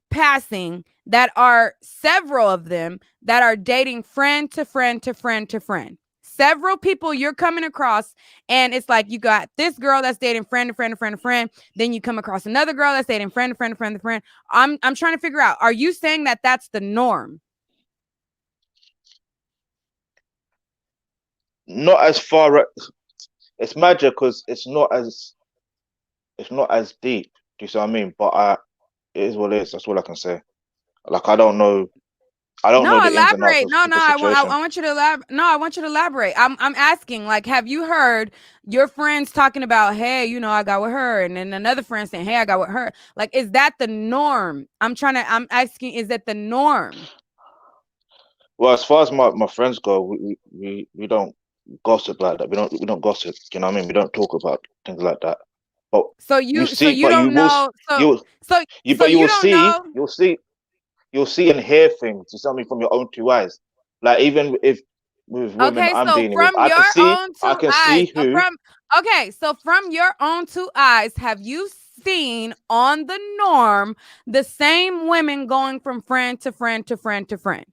passing that are several of them that are dating friend to friend to friend to friend? Several people you're coming across, and it's like you got this girl that's dating friend to friend to friend to friend. Then you come across another girl that's dating friend to friend to friend to friend. I'm trying to figure out, are you saying that that's the norm? Not as far as it's magic because it's not as deep. Do you see what I mean? But it is what it is. That's all I can say. Like I don't know. I don't No, know the ins and outs elaborate. of No, no, people's situation. I want you to elaborate. No, I want you to elaborate. I'm asking, like, have you heard your friends talking about, hey, I got with her, and then another friend saying, hey, I got with her. Like, is that the norm? I'm asking, is that the norm? Well, as far as my friends go, we don't gossip like that. We don't gossip. You know what I mean? We don't talk about things like that. But So you but you don't will, know. you So you, so but you you will don't see, know. you'll see and hear things. You see me from your own two eyes. Like even if with women Okay, I'm so dealing with, from your own I two can eyes, see who. so from your own two eyes, have you seen on the norm the same women going from friend to friend to friend to friend?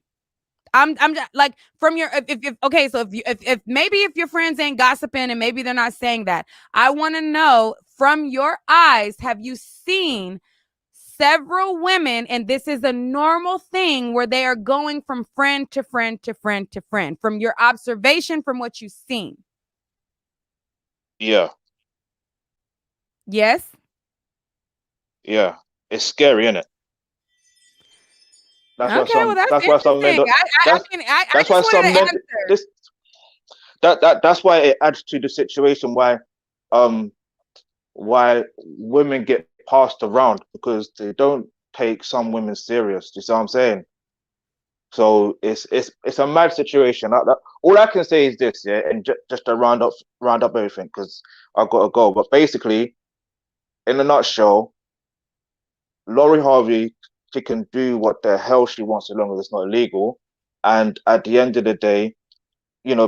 I'm just, like, from your, if okay, so if maybe if your friends ain't gossiping and maybe they're not saying that, I want to know from your eyes, have you seen several women, and this is a normal thing where they are going from friend to friend to friend to friend, from your observation, from what you've seen? Yeah, Yes. yeah. it's scary, isn't it? That's why Okay, well, some. that's That's why some men interesting. don't. I That's can. I that's why just wanted some an men. answer. This that's why it adds to the situation um why women get passed around because they don't take some women serious. Do you see what I'm saying? So it's a mad situation. All I can say is this, yeah, and just to round up everything because I've got to go. But basically, in a nutshell, Lorie Harvey, she can do what the hell she wants as long as it's not illegal. And at the end of the day,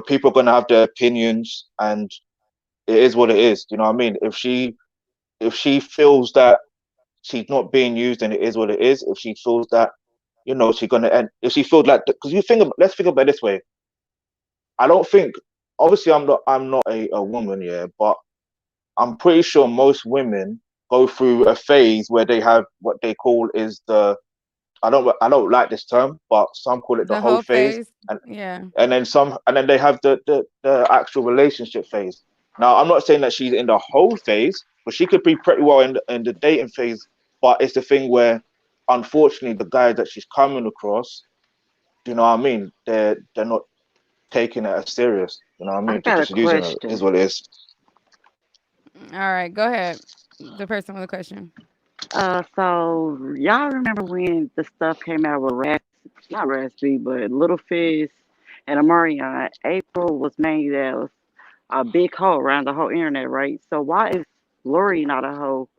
people are gonna have their opinions, and it is what it is. You know what I mean? If she feels that she's not being used, then it is what it is. If she feels that, she's gonna end. If she feels like, because let's think about it this way. I don't think, obviously, I'm not a woman, yeah, but I'm pretty sure most women go through a phase where they have what they call is I don't like this term, but some call it the The whole whole phase, phase. and Yeah. and then they have the actual relationship phase. Now, I'm not saying that she's in the whole phase, but she could be pretty well in the dating phase. But it's the thing where, unfortunately, the guys that she's coming across, you know what I mean? They're not taking it as serious. You know what I I mean? They're got a just using it. Is question. what it is. All right, go ahead. The person with the question. So y'all remember when the stuff came out with not Raspy, but Little Fizz and Amarion? April was made as a big hoe around the whole internet, right? So why is Lorie not a hoe,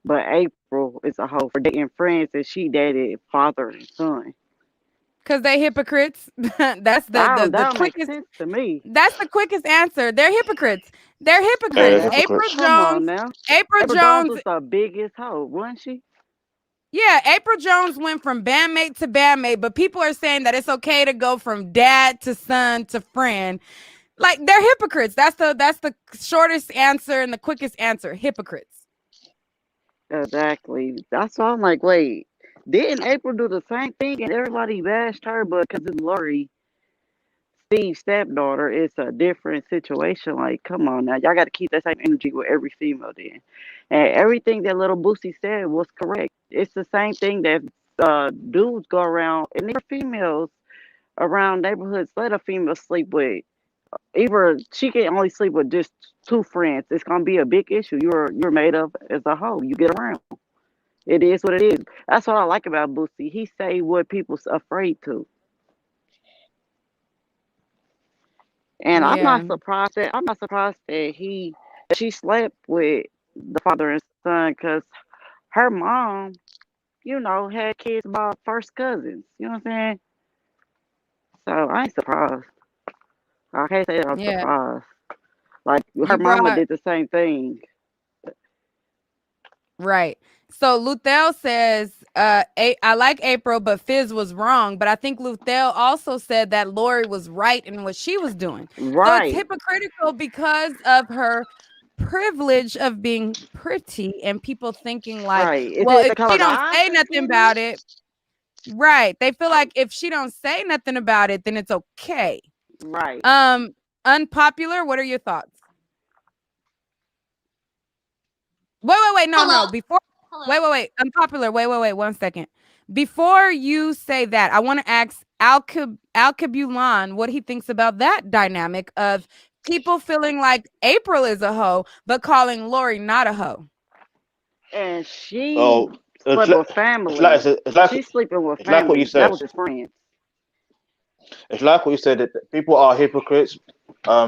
but April is a hoe for dating friends and she dated father and son? Because they hypocrites. That's the That don't make quickest. sense to me. That's the quickest answer. They're hypocrites. They're Yeah, they're hypocrites. Man, April hypocrites. come on Jones. now. April April Jones Jones. was the biggest hoe, wasn't she? Yeah, April Jones went from bandmate to bandmate, but people are saying that it's okay to go from dad to son to friend. Like they're hypocrites. That's the shortest answer and the quickest answer. Hypocrites. Exactly. That's why I'm like, wait, didn't April do the same thing and everybody bashed her, but because it's Lori, Steve's stepdaughter, it's a different situation. Like, come on now, y'all got to keep that same energy with every female then. And everything that little Boosie said was correct. It's the same thing that dudes go around and they're females around neighborhoods let a female sleep with. Either she can only sleep with just two friends. It's gonna be a big issue. You're made of as a whole. You get around. It is what it is. That's what I like about Boosie. He say what people's afraid to. And Yeah. I'm not surprised that she slept with the father and son because her mom, had kids by first cousins. You know what I'm saying? So I ain't surprised. I can't say that I'm Yeah. surprised. Like her You mama brought did the same thing. right. So Luthel says, I like April, but Fizz was wrong. But I think Luthel also said that Lori was right in what she was doing. So it's Right, hypocritical because of her privilege of being pretty and people thinking like, right. Is well, it if the color she of the don't eyes say that's nothing getting her? about it, right. They feel like if she don't say nothing about it, then it's okay. Right. Um, Unpopular, what are your thoughts? Wait. No. Before, wait. Unpopular. Wait. 1 second. Before you say that, I want to ask Alkebulan what he thinks about that dynamic of people feeling like April is a hoe, but calling Lori not a hoe. And she Well, it's slept like with it's like family. it's like She's sleeping with it's like what you family. That said. was his friends. It's like what you said. That people are hypocrites.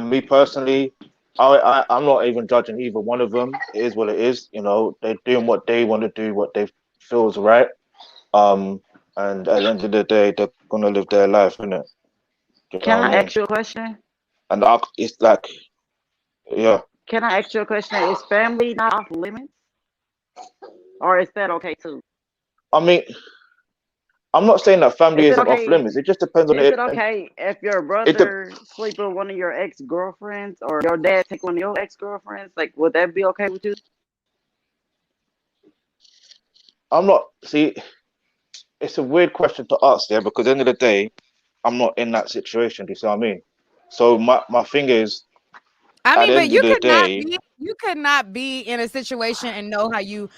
Me personally, I'm not even judging either one of them. It is what it is. They're doing what they want to do, what they feel is right. Um, and at the end of the day, they're gonna live their life, innit? You know Can what I I mean? ask you a question? And it's like, yeah. Can I ask you a question? Is family not off limits? Or is that okay too? I mean, I'm not saying that family Is it isn't off okay? limits. It just depends on Is it. it okay if your It. De- brother sleep with one of your ex girlfriends or your dad take one of your ex girlfriends? Like, would that be okay with you? I'm not. See, it's a weird question to ask, yeah, because at the end of the day, I'm not in that situation. Do you see what I mean? So my thing is, I at mean, the but end of you the could not day, be you could not be in a situation and know how you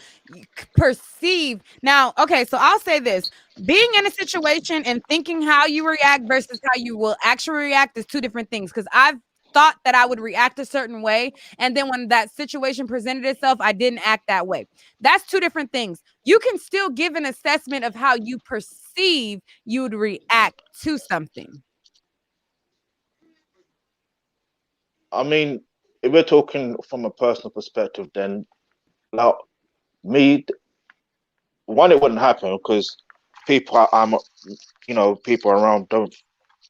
perceive. Now, okay, so I'll say this. Being in a situation and thinking how you react versus how you will actually react is two different things. Because I've thought that I would react a certain way, and then when that situation presented itself, I didn't act that way. That's two different things. You can still give an assessment of how you perceive you would react to something. I mean, if we're talking from a personal perspective, then like me, one, it wouldn't happen because I'm, people around don't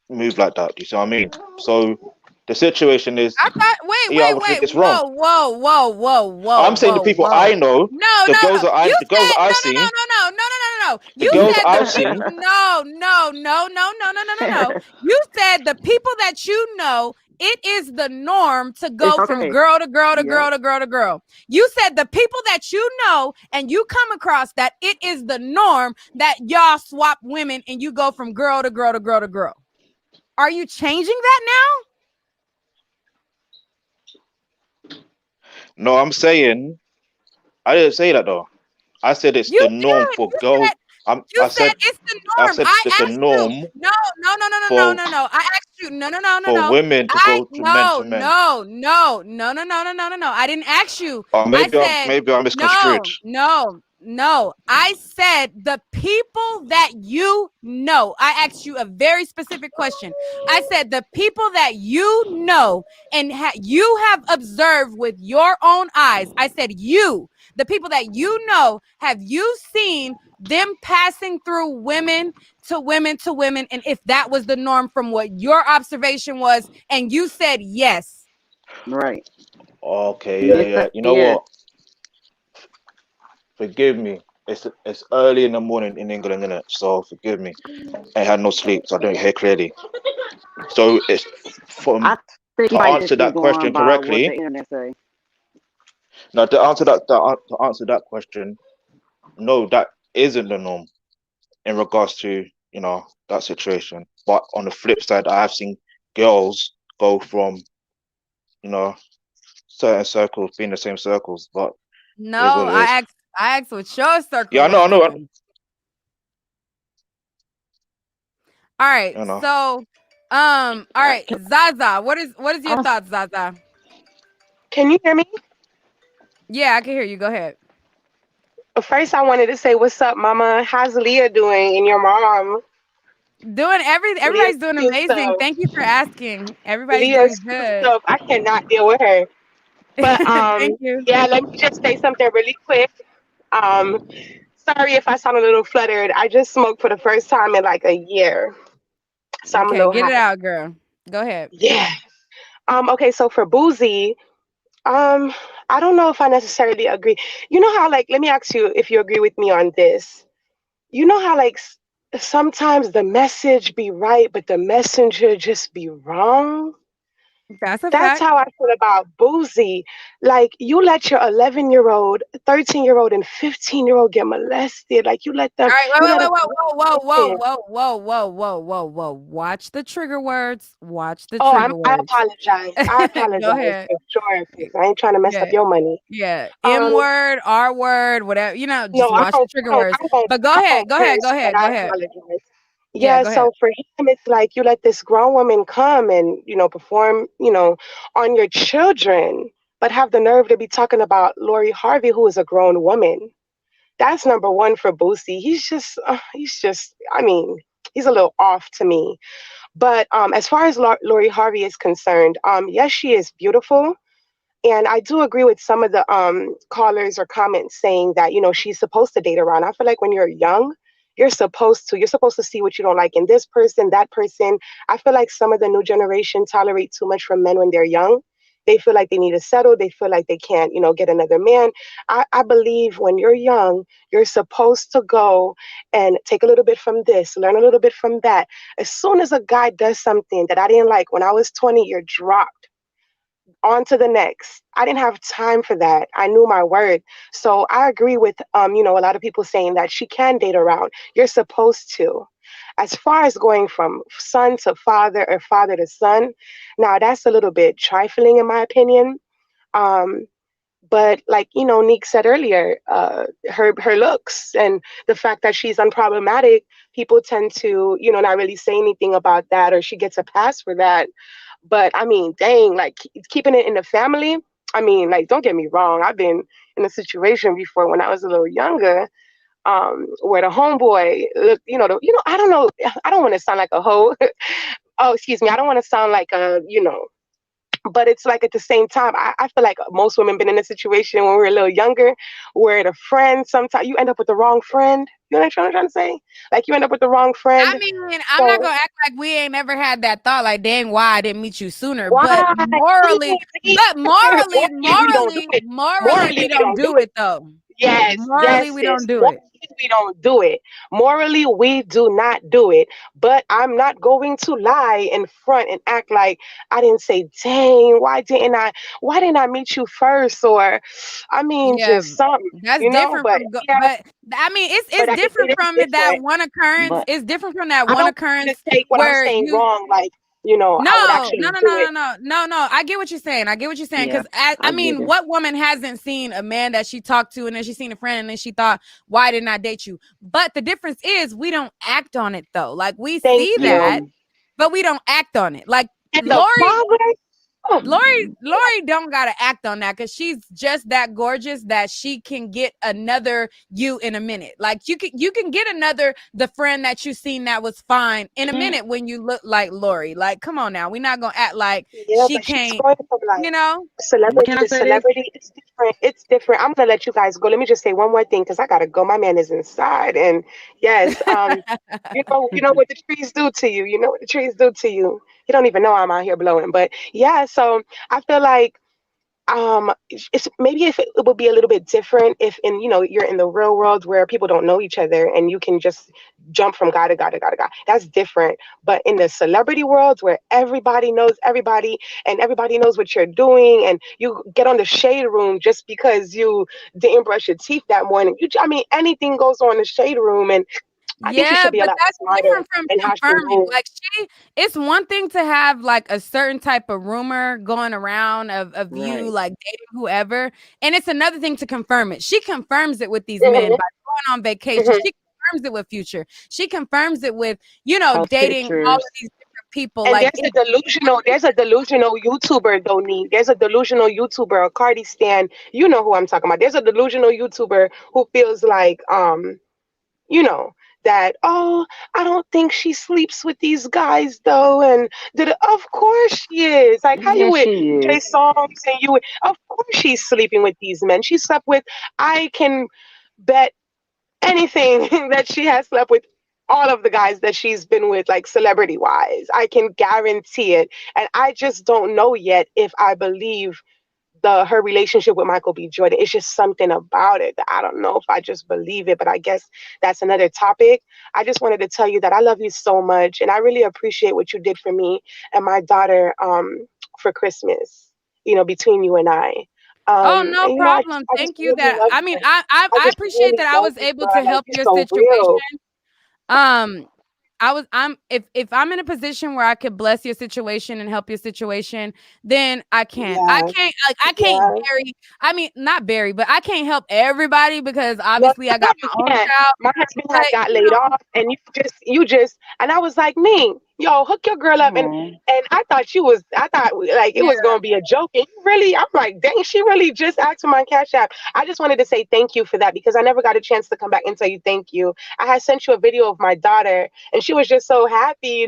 move like that. Do you see what I mean? So the situation is, I thought, wait, yeah, wait, obviously wait, it's wrong. whoa, I'm saying the people whoa. I know, No, the no, girls no. that You the girls said that no, I've no, no, seen, no, no, no, no, no, no. the You girls said the I've people. seen. No. You said the people that you know. It is the norm to go It's from okay. girl to girl to girl Yep. to girl to girl. You said the people that you know and you come across that it is the norm that y'all swap women and you go from girl to girl to girl to girl. Are you changing that now? No, I'm saying I didn't say that though. I said it's You the norm did. for girls. You said it's the I norm. said I it's the asked you. norm for No. I asked you. for No. women to I go to men no, to men. no, no, no, no, no, no, no, no, no. I didn't ask you. Or I maybe said I'm misconstrued. no. I said the people that you know. I asked you a very specific question. I said the people that you know and you have observed with your own eyes. I said the people that you know, have you seen them passing through women to women to women? And if that was the norm from what your observation was, and you said yes. Right. Okay, Yes. yeah. You know Yes. what? Forgive me. It's early in the morning in England, innit? So forgive me. I had no sleep, so I don't hear clearly. So it's from I think to you might answer just be that going question by what the correctly. internet say. Now to answer that question, no, that isn't the norm in regards to that situation. But on the flip side, I have seen girls go from you know certain circles being the same circles, but No, it is what it is. I asked what your circle Yeah, I know, was I know, doing. All right. you know. So, all right, Zaza, what is your Uh, thoughts, Zaza? can you hear me? Yeah, I can hear you. Go ahead. First, I wanted to say, what's up, Mama? How's Leah doing? And your mom? Leah's Everybody's doing cute amazing. stuff. Thank you for asking. Everybody's doing Leah's cute good. stuff. I cannot deal with her. But Thank you. yeah, let me just say something really quick. Um, sorry if I sound a little fluttered. I just smoked for the first time in like a year, so I'm a Okay, little get it high. out, girl. Go ahead. Yeah. Okay, so for Boozy, um, I don't know if I necessarily agree. You know how, like, let me ask you if you agree with me on this. You know how, like, sometimes the message be right, but the messenger just be wrong? That's a That's fact. how I feel about Boozy. Like, you let your 11-year-old, 13-year-old, and 15-year-old get molested. Like, All right, you let a whoa, grown man. whoa. Watch the trigger words. Watch the Oh, trigger I words. apologize. I Go apologize ahead. for sure, sis. I ain't trying to mess up Yeah. your money. Yeah. M Um, word, R word, whatever. no, Just watch the trigger words. But go I ahead. won't Go ahead. Go curse, but ahead. Go I ahead. apologize. Yeah, Yeah, go ahead. so for him, it's like you let this grown woman come and, perform, on your children, but have the nerve to be talking about Lorie Harvey, who is a grown woman. That's number one for Boosie. I mean, he's a little off to me. But as far as Lorie Harvey is concerned, yes, she is beautiful. And I do agree with some of the callers or comments saying that, she's supposed to date around. I feel like when you're young, you're supposed to see what you don't like in this person, that person. I feel like some of the new generation tolerate too much from men when they're young. They feel like they need to settle. They feel like they can't, get another man. I believe when you're young, you're supposed to go and take a little bit from this, learn a little bit from that. As soon as a guy does something that I didn't like when I was 20, you're dropped on to the next. I didn't have time for that. I knew my word. So I agree with a lot of people saying that she can date around. You're supposed to. As far as going from son to father or father to son, now that's a little bit trifling in my opinion. Um, But like, Neek said earlier, her looks and the fact that she's unproblematic, people tend to, not really say anything about that, or she gets a pass for that. But I mean, dang, like keeping it in the family. I mean, like, don't get me wrong. I've been in a situation before when I was a little younger, where the homeboy, look, I don't know, I don't want to sound like a hoe. Oh, excuse me, I don't want to sound like a, but it's like at the same time, I feel like most women been in a situation when we were a little younger where the friend, sometimes you end up with the wrong friend. You know what I'm trying to say? Like you end up with the wrong I friend. mean, I'm not So gonna act like we ain't never had that thought. Like, dang, why I didn't meet you sooner? why? See? Morally, Morally, we we don't don't do do it. it though. Yes, Morally, yes, we don't sis. do it. Morally, we don't do it. Morally, we do not do it. But I'm not going to lie in front and act like I didn't say, dang, why didn't I meet you first? Or, I mean, Yeah, just something, that's different But from, yeah, but I mean, but it's I guess different it is from that different. one occurrence. But It's different from that I one don't want you to occurrence take what I'm where saying you. wrong. Like, I would No, no, actually no, do no, it. no, no, no, no. I get what you're saying. I get what you're saying. yeah, Because I I get mean, it. what woman hasn't seen a man that she talked to, and then she seen a friend, and then she thought, "Why didn't I date you?" But the difference is we don't act on it though. Like we Thank see that, you. Mm-hmm. but we don't act on it. Like And the Lori, problem, oh, Lori don't gotta act on that because she's just that gorgeous that she can get another you in a minute. Like you can get another the friend that you seen that was fine in a minute when you look like Lori. Like, come on now, we're not gonna act like yeah, she but she's can't, going from like you know? But celebrity can I to say this? celebrity. It's different. It's different. I'm gonna let you guys go. Let me just say one more thing because I gotta go. My man is inside, and yes, you know what the trees do to you. You know what the trees do to you. You don't even know I'm out here blowing, but yeah. So I feel like it's maybe if it would be a little bit different if you're in the real world where people don't know each other and you can just jump from guy to guy to guy to guy. That's different. But in the celebrity world where everybody knows everybody and everybody knows what you're doing and you get on the shade room just because you didn't brush your teeth that morning, I mean, anything goes on in the shade room, and I think she Yeah, should be a but lot that's smarter different from in how she confirming. moves. Like it's one thing to have like a certain type of rumor going around of you Right. like dating whoever, and it's another thing to confirm it. She confirms it with these men Hmm. by going on vacation. Hmm. She confirms it with Future. She confirms it with, Post dating all of pictures. these different people. And Like it's there's a delusional YouTuber, though, Nee. There's a delusional YouTuber, a Cardi stan. You know who I'm talking about. There's a delusional YouTuber who feels like, you know, that, oh, I don't think she sleeps with these guys, though. And of course she is. Like, how you Yes, with she Jay is. Songs and of course she's sleeping with these men. She slept with, I can bet anything that she has slept with all of the guys that she's been with, like celebrity wise. I can guarantee it. And I just don't know yet if I believe her relationship with Michael B. Jordan. It's just something about it that I don't know if I just believe it, but I guess that's another topic. I just wanted to tell you that I love you so much and I really appreciate what you did for me and my daughter for Christmas, between you and I. Oh, no And problem. I just Thank you. really That love I mean, you. I I just appreciate really that I love was you, able girl. to Like help you're your so situation. real. Um, I'm if I'm in a position where I could bless your situation and help your situation, then I can. I Yeah, can't like I can't yeah. bury. I mean, not bury, but I can't help everybody because No, obviously I no, got you my own can't. child. My husband But had got laid off, and and I was like, me, yo, hook your girl up, and Oh, I thought I thought like it yeah. was gonna be a joke, and I'm like, dang, she really just asked for my cash app. I just wanted to say thank you for that because I never got a chance to come back and tell you thank you. I had sent you a video of my daughter, and she was just so happy.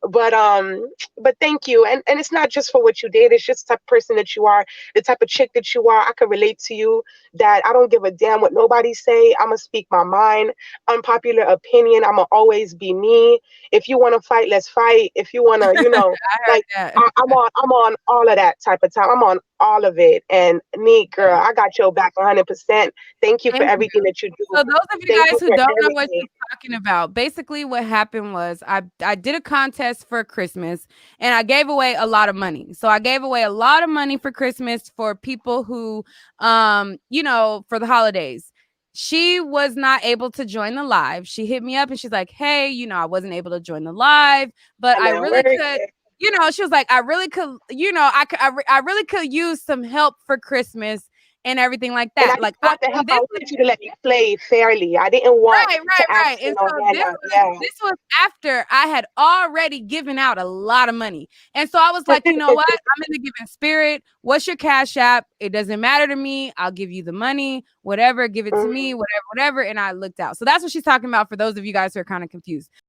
But thank you, and it's not just for what you did. It's just the type of person that you are, the type of chick that you are. I can relate to you that I don't give a damn what nobody say. I'm gonna speak my mind. Unpopular opinion. I'm gonna always be me. If you wanna fight, let's fight. If you wanna, I heard like that. I'm on all of that type of time. I'm on all of it. And neat girl, I got your back 100%. Thank you for Thank you. everything that you So do. those of you Thank guys you who for don't know what everything. she's talking about, basically what happened was I did a contest for Christmas and I gave away a lot of money. So I gave away a lot of money for Christmas for people who for the holidays. She was not able to join the live. She hit me up and she's like, "Hey, I wasn't able to join the live, but I'm I at really work. could." She was like, "I really could, I really could use some help for Christmas." and everything like And I that. didn't Like want to help. and I this wanted you to let me play fairly. I didn't want to ask right. you And no so handout. Yeah. this was after I had already given out a lot of money. And so I was like, you know what? I'm in the giving spirit. What's your Cash App? It doesn't matter to me. I'll give you the money, whatever, give it to me, whatever. And I looked out. So that's what she's talking about for those of you guys who are kind of confused.